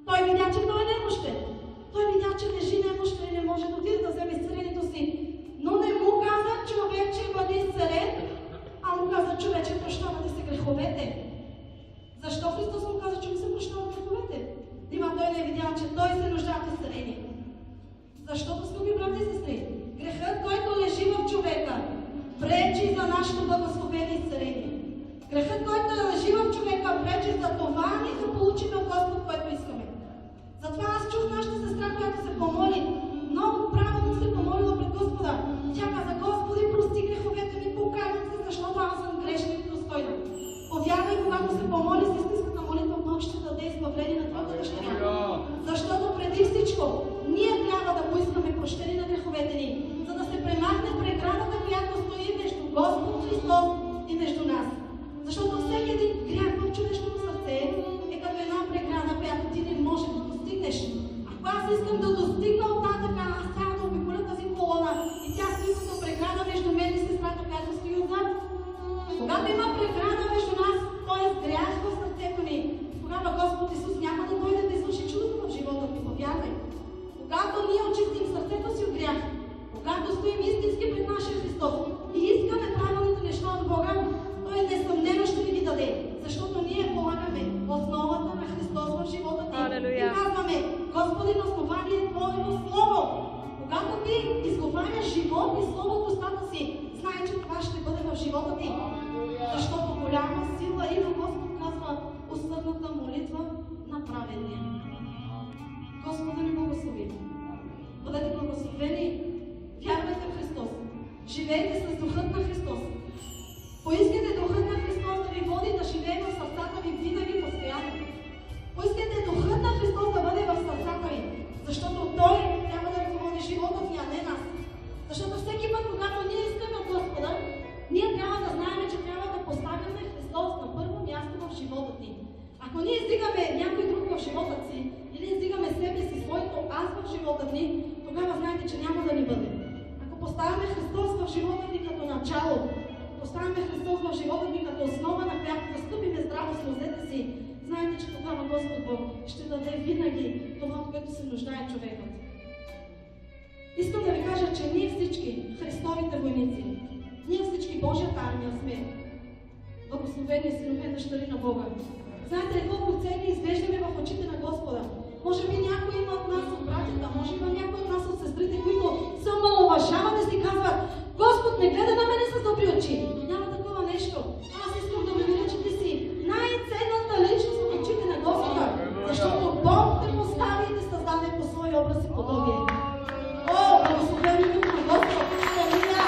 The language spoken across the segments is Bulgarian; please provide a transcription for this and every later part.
Той видя, че той е немощен. Той видя, че лежи немощен и не може да отиде да вземе изцелението си. Но не му каза, човече, бъди изцелен, а му каза, човече, прощавате се греховете. Защо Христос му каза, че му се прощават греховете? Нима той не е видял, че той се нуждае от изцеление. Защото, скъпи брати и сестри, грехът, който лежи в човека, пречи за нашето благословение и изцеление. Грехът, който лежи в човека, пречи за това ние да получим от Господ, което искаме. Затова аз чух нашата сестра, която се помоли, много правилно се помолила пред Господа. Тя каза, Господи, прости греховете ми, покайвам се, защото аз съм грешна и достойна. Повярвай, когато се помоли с истинската молитва, Бог ще даде избавление на твоята дъщеря. Защото преди всичко, ние трябва да поискаме прощение на греховете ни, за да се премахне преградата, която стои между Господ Христос и между нас. Защото всеки един грях в човешкото сърце е като една преграда, която ти не можеш да достигнеш. Ако аз искам да достигна от нататък, аз трябва да обиколя тази колона и тя стои като преграда между мен и сестрата, която стои отзад. Когато има преграда между нас, т.е. грях в сърцето ни, тогава Господ Исус няма да дойде да извърши чудото в живота ни, повярвай. Когато ние очистим сърцето си от грях, когато стоим истински пред нашия Христос и искаме правилните неща от Бога, Той несъмнено ще ни ги даде, защото ние полагаме основата на Христос в живота ти. И казваме, Господи, на основание Твоето Слово. Когато ти изговаряш живот и Слово в устата си, знай, че това ще бъде в живота ти. Защото голяма сила има, Господ казва, усърдната молитва на праведния. Господа ни благослови. Бъдете благословени, вярвайте в Христос. Живейте с Духът на Христос. Поискайте Духът на Христос да ви води да живее в сърцата ви винаги постоянно. Поискайте Духът на Христос да бъде в сърцата ви, защото Той трябва да ръководи живота ви, а не нас. Защото всеки път, когато ние искаме от Господа, ние трябва да знаем, че трябва да поставяме Христос на първо място в живота ни. Ако ние издигаме някой друг в живота си, или издигаме себе си, своето аз в живота ни, тогава знаете, че няма да ни бъде. Ако поставяме Христос в живота ни като начало, поставяме Христос в живота ни като основа, на която да стъпиме здраво с нозете си, знаете, че тогава Господ Бог ще даде винаги това, от което се нуждае човекът. Искам да ви кажа, че ние всички, Христовите войници, ние всички Божията армия сме благословени синове и дъщери на Бога. Знаете ли колко цели изглеждаме в очите на Господа? Може би някой има от нас от братята, може би някой от нас от сестрите, които се омаловажават и си казват, Господ не гледа на мене с добри очи. Няма такова нещо. Аз искам да уверя, че ти си най-ценната личност в очите на Господа, защото Бог те постави и те създаде по своя образ и подобие. О, благословени дух на Господа! Алелуя!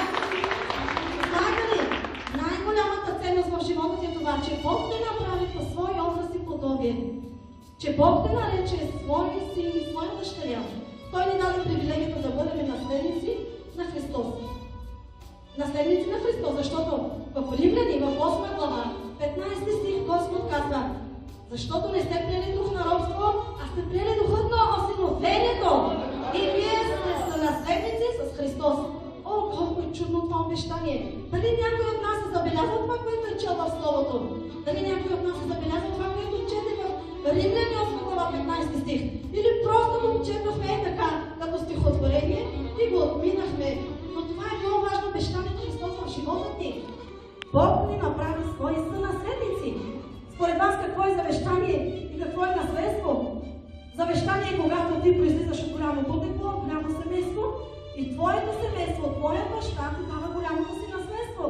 Знаете ли, най-голямата ценност в живота ти е това, че Бог те направи по своя образ и подобие. Че Бог те нарече своя син и своя дъщеря. Той ни даде привилегията да бъдем наследници на Христос. Наследници на Христос, защото в Римляни, в 8 глава, 15 стих Господ казва, защото не сте приели дух на робство, а сте приели духът на осиновението. И вие сте наследници с Христос. О, колко е чудно това обещание! Дали някой от нас е забелязал това, което е чел в Словото? Дали някой от нас е забелязал това, което чете в Римляни 8 глава 15 стих? Или просто го четохме така, като стихотворение и го отминахме? Но това е много важно обещание на Христос в живота ти. Бог ни направи свои сънаследници. Според вас какво е завещание и какво е наследство? Завещание е когато ти произлизаш от голямо потекло, голямо семейство и твоето семейство, твоя баща ти дава голямото си наследство.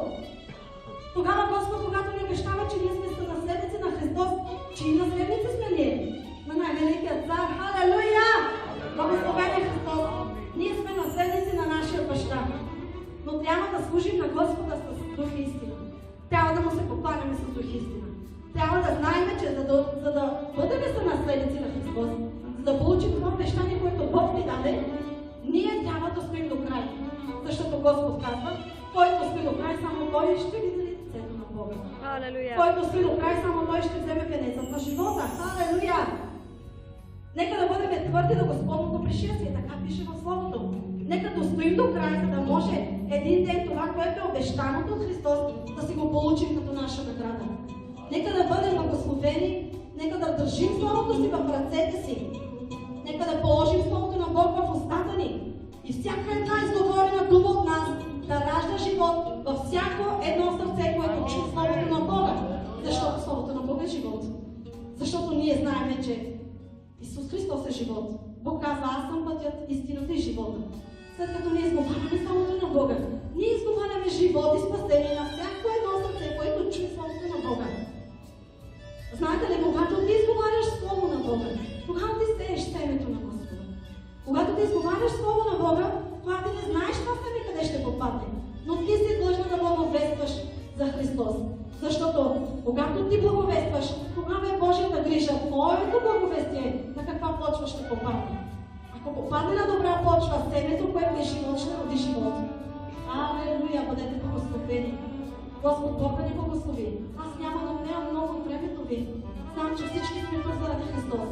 Тогава Господ, когато ни обещава, че ние сме сънаследници на Христос, чии наследници сме ние? На най-великият цар. Халелуя! Благословен е Христос! Ние сме наследници на нашия баща. Но трябва да служим на Господа с дух и истина. Трябва да му се покланяме с дух и истина. Трябва да знаем, че за да бъдем сънаследници на Христос, за да получим това обещание, което Бог ни даде, ние трябва да стоим до край. Защото Господ казва, който стои до край, само Той ще види лицето на Бога. Алелуя! Който стои до край, само Той ще вземе венецът на живота. Алелуя! Нека да бъдем твърди до Господното пришествие, така пише в Словото. Нека да стоим до край, за да може един ден това, което е обещаното от Христос, да си го получим като наша награда. Нека да бъдем благословени, Нека да държим Словото си в ръцете си. Нека да положим Словото на Бог в устата ни. И всяка една изговорена дума от нас да ражда живот във всяко едно сърце, което чуе Словото на Бога. Защото Словото на Бога е живот. Защото ние знаем, че Исус Христос е живот. Бог казва, аз съм пътят, истината и живота. След като ние изговаряме Словото на Бога, ние изговаряме живот и спасение на всяко едно сърце, което чуе Словото на Бога. Знаете ли, когато ти изговаряш Слово на Бога, когато ти сееш семето на Господа, когато ти изговаряш Слово на Бога, когато ти не знаеш това семе къде ще попадне, но ти си длъжна да благовестваш за Христос. Защото когато ти благовестваш, тогава е Божията грижа, твоето благовестие на каква почва ще попадне. Ако попадне на добра почва, семето, което е живот, ще роди живот. Алелуя, бъдете благословени. Господ Бог да ни благослови. Аз няма да отнемам много от времето ви. Знам, че всички сме тук заради Христос.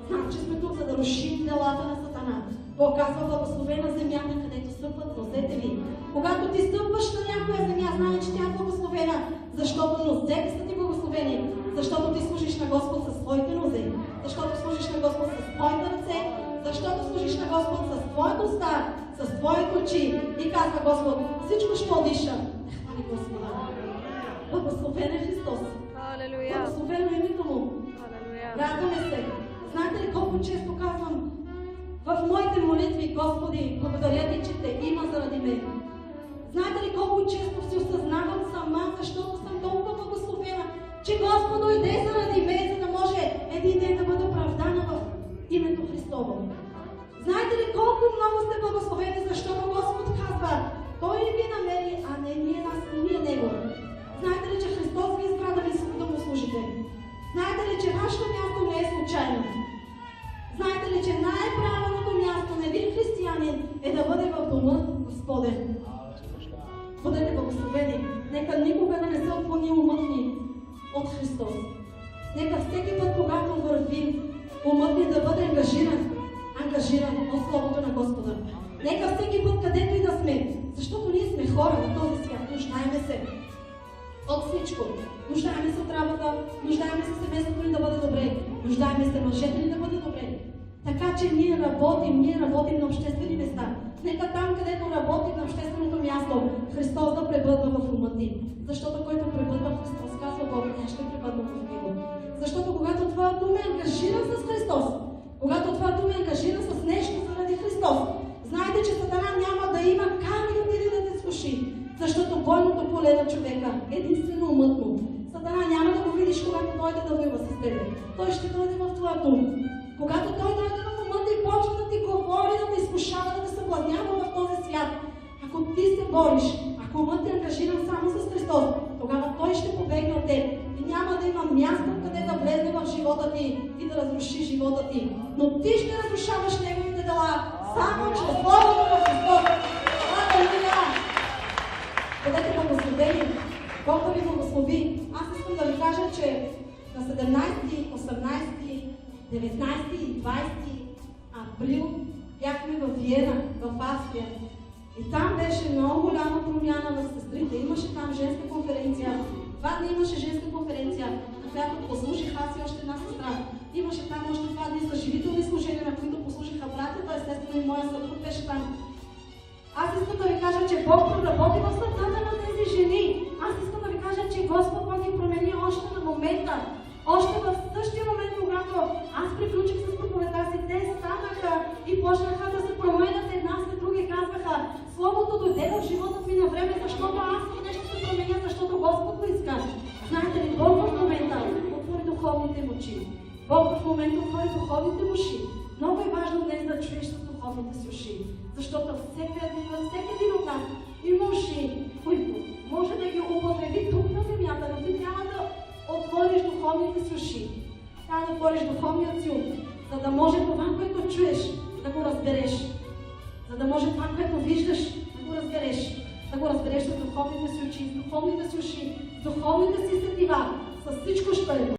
Знам, че сме тук, за да рушим делата на Сатана. Бог казва, благословена земята, където стъпват нозете ви. Когато ти стъпваш на някоя земя, знае, че тя е благословена, защото нозете са ти благословени. Защото ти служиш на Господ със своите нозе. Защото служиш на Господ със своите ръце. Защото служиш на Господ със твоята уста, с твоите очи. И казва Господ, всичко ще диша. Хвали Господа. Благословен е Христос. Алелуя. Благословено е името му. Алелуя. Радваме се. Знаете ли колко често казвам в моите молитви, Господи, благодаря ти, че те има заради мен. Знаете ли колко често си осъзнавам сама, защото съм толкова благословена, че Господ дойде заради мен, за да може един ден да бъда оправдана в името Христово. Знаете ли колко много сте благословени, защото Господ казва, Той ли ви намери, а не ние нас и ние Него. Знаете ли, че Христос ви избра да му служите? Знаете ли, че вашето място не е случайно? Знаете ли, че най-правилното място на един християнин е да бъде в дома Господен? Бъдете благословени. Нека никога да не се отклони умът ни от Христос. Нека всеки път, когато вървим, умът ни да бъде ангажиран от Словото на Господа. Нека всеки път, където и да сме, защото ние сме хора на този свят, нуждаеме се от всичко. Нуждаеме се от работа, нуждаеме се семейството ни да бъде добре, нуждаеме се мъжете ни да бъде добре. Така че ние работим на обществени места. Нека там, където работим на общественото място, Христос да пребъдва в ума ти. Защото който пребъдва в Христос, казва Бог, аз ще пребъдва в Него. Защото когато твоят ум е ангажиран с Христос, когато твоят ум е ангажиран с нещо заради Христос, знаете, че Сатана няма да има как да отиде да те слуши. Защото бойното поле на човека е единствено умът му. Сатана няма да го видиш, когато дойде да воюва с тебе. Той ще дойде в твоят ум. Когато той дойде в умът и почва да ти говори, да те изкушава, да те съблазнява в този свят, ако ти се бориш, ако умът е ангажиран само с Христос, тогава той ще побегне от теб и няма да има място, къде да влезе в живота ти и да разруши живота ти. Но ти ще разрушаваш неговите дела само чрез Словото на Христос. Алелуя! Бъдете благословени. Бог да ви благослови. Аз искам да ви кажа, че на 17, 18, 19 и 20 април бяхме в Виена, в Австрия. И там беше много голяма промяна в сестрите. Имаше там женска конференция. 2 дни имаше женска конференция, на която послужих аз и още една сестра. Имаше там още 2 дни съживителни служения, на които послужиха братята, естествено и моя съпруг беше там. Аз искам да ви кажа, че Бог проработи в сърцата на тези жени. Аз искам да ви кажа, че Господ ги промени още на момента. Още в същия момент, когато аз приключих с проповедта си, те станаха и почнаха да се променят една след друга и казваха, Словото дойде в живота ми на време, защото аз нещо се променя, защото Господ го иска. Знаете ли, Бог в момента отвори духовните им очи. Бог в момента отвори духовните уши. Много е важно днес да чуеш с духовните си уши. Защото всеки един от нас има уши, които може да ги употреби тук на земята, но ти трябва да отвориш духовните си уши. Трябва да отвориш духовният си ум, за да може това, което чуеш, да го разбереш. За да може това, което виждаш, да го разбереш. Да го разбереш с духовните си очи, с духовните си уши, с духовните си сетива, с всичко, що е.